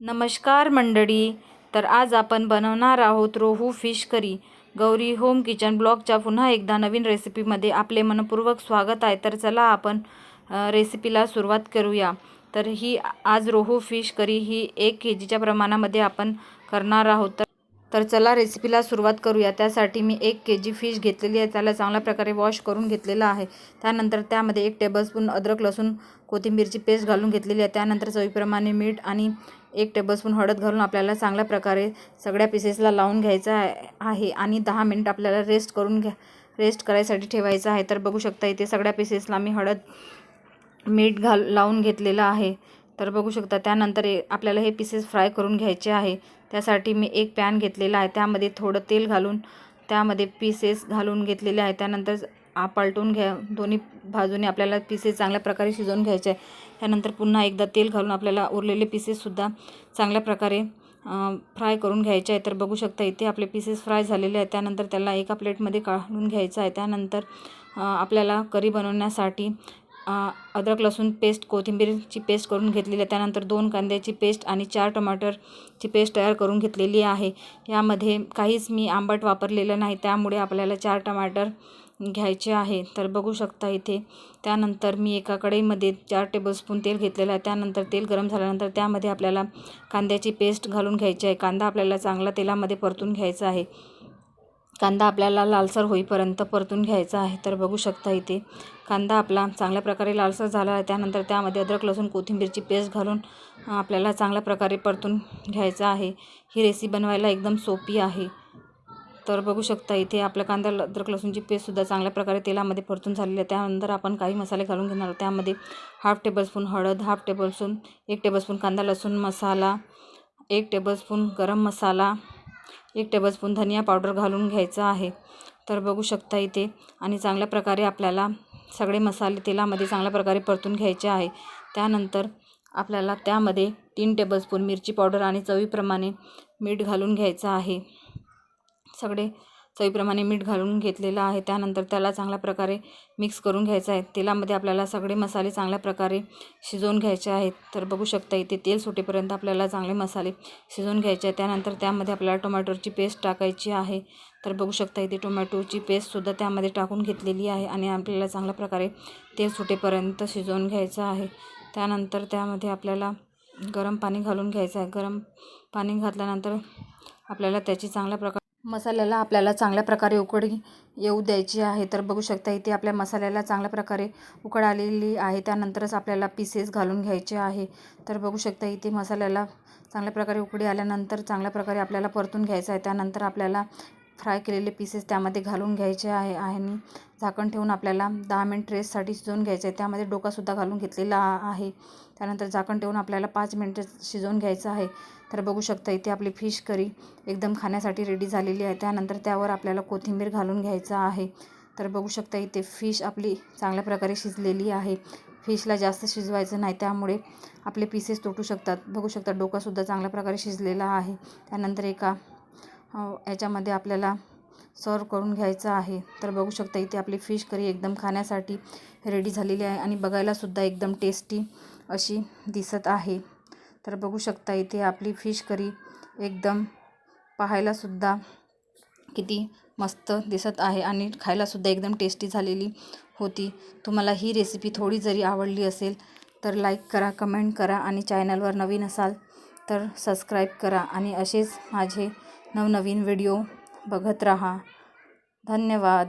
नमस्कार मंडळी. तर आज आपण बनवणार आहोत rohu fish curry. Gauri home kitchen ब्लॉगच्या पुन्हा एकदा नवीन रेसिपीमध्ये आपले मनपूर्वक स्वागत आहे. तर चला आपण रेसिपीला सुरुवात करूया. तर ही आज रोहू फिश करी ही 1 kgच्या प्रमाणामध्ये आपण करणार आहोत. तर चला रेसिपीला सुरुवात करूया. त्यासाठी मी 1 kg फिश घेतलेली आहे. त्याला चांगल्या प्रकारे वॉश करून घेतलेला आहे. त्यानंतर त्यामध्ये 1 टेबलस्पून अद्रक लसूण कोथिंबीरची पेस्ट घालून घेतलेली आहे. त्यानंतर चवीप्रमाणे मीठ आणि 1 टेबलस्पून हळद घालून आपल्याला चांगल्या प्रकारे सगळ्या पीसेसला लावून घ्यायचं आहे आणि 10 मिनिट आपल्याला रेस्ट करायसाठी ठेवायचं आहे. तर बघू शकता इथे सगळ्या पीसेसला मी हळद मीठ लावून घेतलेलं आहे. तर बघू शकता त्यानंतर आपल्याला हे पीसेस फ्राय करून घ्यायचे आहे. त्यासाठी मी एक पॅन घेतलेला आहे. त्यामध्ये थोडं तेल घालून त्यामध्ये पीसेस घालून घेतलेले आहे. त्यानंतर पलटून दोन्ही बाजूने आपल्याला पीसेस चांगल्या प्रकारे शिजवून घ्यायचे आहे. त्यानंतर पुन्हा एकदा तेल घालून आपल्याला उरलेले पीसेससुद्धा चांगल्या प्रकारे फ्राय करून घ्यायचे आहे. तर बघू शकता इथे आपले पीसेस फ्राय झालेले आहेत. त्यानंतर त्याला एका प्लेटमध्ये काढून घ्यायचं आहे. त्यानंतर आपल्याला करी बनवण्यासाठी अद्रक लसूण पेस्ट कोथिंबीरची पेस्ट करून घेतलेली आहे. त्यानंतर 2 कांद्याची पेस्ट आणि 4 टमाटरची पेस्ट तयार करून घेतलेली आहे. यामध्ये काहीच मी आंबट वापरलेलं नाही, त्यामुळे आपल्याला 4 टमाटर घ्यायचे आहे. तर बघू शकता इथे त्यानंतर मी एका कढईमध्ये 4 टेबलस्पून तेल घेतलेलं आहे. त्यानंतर तेल गरम झाल्यानंतर त्यामध्ये आपल्याला कांद्याची पेस्ट घालून घ्यायची आहे. कांदा आपल्याला चांगला तेलामध्ये परतून घ्यायचा आहे. कांदा आपल्याला लालसर होईपर्यंत परतून घ्यायचा आहे. तर बघू शकता इथे कांदा आपला चांगल्या प्रकारे लालसर झाला आहे. त्यानंतर त्यामध्ये अद्रक लसूण कोथिंबीरची पेस्ट घालून आपल्याला चांगल्या प्रकारे परतून घ्यायचं आहे. ही रेसिपी बनवायला एकदम सोपी आहे. तर बघू शकता इथे आपला कांदा अद्रक लसूणची पेस्टसुद्धा चांगल्या प्रकारे तेलामध्ये परतून झालेली आहे. त्यानंतर आपण काही मसाले घालून घेणार आहोत. त्यामध्ये 1/2 टेबलस्पून हळद, 1 टेबलस्पून कांदा लसूण मसाला, 1 टेबलस्पून गरम मसाला, 1 टेबलस्पून धनिया पावडर घालून घ्यायचा आहे. तर बघू शकता इथे आणि चांगल्या प्रकारे आपल्याला सगळे मसाले तेलामध्ये चांगल्या प्रकारे परतून घ्यायचे आहे. त्यानंतर आपल्याला त्यामध्ये 3 टेबलस्पून मिरची पावडर आणि चवीप्रमाणे मीठ घालून घ्यायचं आहे. सगळे चवीप्रमाणे मीठ घालून घेतलेलं आहे. त्यानंतर त्याला चांगल्या प्रकारे मिक्स करून घ्यायचं आहे. तेलामध्ये आपल्याला सगळे मसाले चांगल्या प्रकारे शिजवून घ्यायचे आहेत. तर बघू शकता इथे तेल सुटेपर्यंत आपल्याला चांगले मसाले शिजवून घ्यायचे आहे. त्यानंतर त्यामध्ये आपल्याला टोमॅटोची पेस्ट टाकायची आहे. तर बघू शकता इथे टोमॅटोची पेस्टसुद्धा त्यामध्ये टाकून घेतलेली आहे आणि आपल्याला चांगल्या प्रकारे तेल सुटेपर्यंत शिजवून घ्यायचं आहे. त्यानंतर त्यामध्ये आपल्याला गरम पाणी घालून घ्यायचं आहे. गरम पाणी घातल्यानंतर आपल्याला त्याची मसाल्याला आपल्याला चांगल्या प्रकारे उकळी येऊ द्यायची आहे. तर बघू शकता इथे आपल्या मसाल्याला चांगल्या प्रकारे उकळ आलेली आहे. त्यानंतरच आपल्याला पीसेस घालून घ्यायचे आहे. तर बघू शकता इथे मसाल्याला चांगल्या प्रकारे उकळी आल्यानंतर चांगल्या प्रकारे आपल्याला परतून घ्यायचं आहे. त्यानंतर आपल्याला फ्राय केलेले पीसेस त्यामध्ये घालून घ्यायचे आहे आणि झाकण ठेवून आपल्याला 10 मिनिट रेस्टसाठी शिजवून घ्यायचं आहे. त्यामध्ये डोकासुद्धा घालून घेतलेला आहे. त्यानंतर झाकण ठेवून आपल्याला 5 मिनिटं शिजवून घ्यायचं आहे. तर बघू शकता इथे आपली फिश करी एकदम खाण्यासाठी रेडी झालेली आहे. त्यानंतर त्यावर आपल्याला कोथिंबीर घालून घ्यायचं आहे. तर बघू शकता इथे फिश आपली चांगल्या प्रकारे शिजलेली आहे. फिशला जास्त शिजवायचं नाही, त्यामुळे आपले पीसेस तुटू शकतात. बघू शकता डोकासुद्धा चांगल्या प्रकारे शिजलेला आहे. त्यानंतर एका याच्यामध्ये आपल्याला सर्व करून घ्यायचं आहे. तर बघू शकता इथे आपली फिश करी एकदम खाण्यासाठी रेडी झालेली आहे आणि बघायलासुद्धा एकदम टेस्टी अशी दिसत आहे. तर बघू शकता इथे आपली फिश करी एकदम पाहायलासुद्धा किती मस्त दिसत आहे आणि खायलासुद्धा एकदम टेस्टी झालेली होती. तुम्हाला ही रेसिपी थोडी जरी आवडली असेल तर लाईक करा, कमेंट करा आणि चॅनलवर नवीन असाल तर सबस्क्राईब करा आणि असेच माझे नवनवीन व्हिडिओ बघत राहा. धन्यवाद.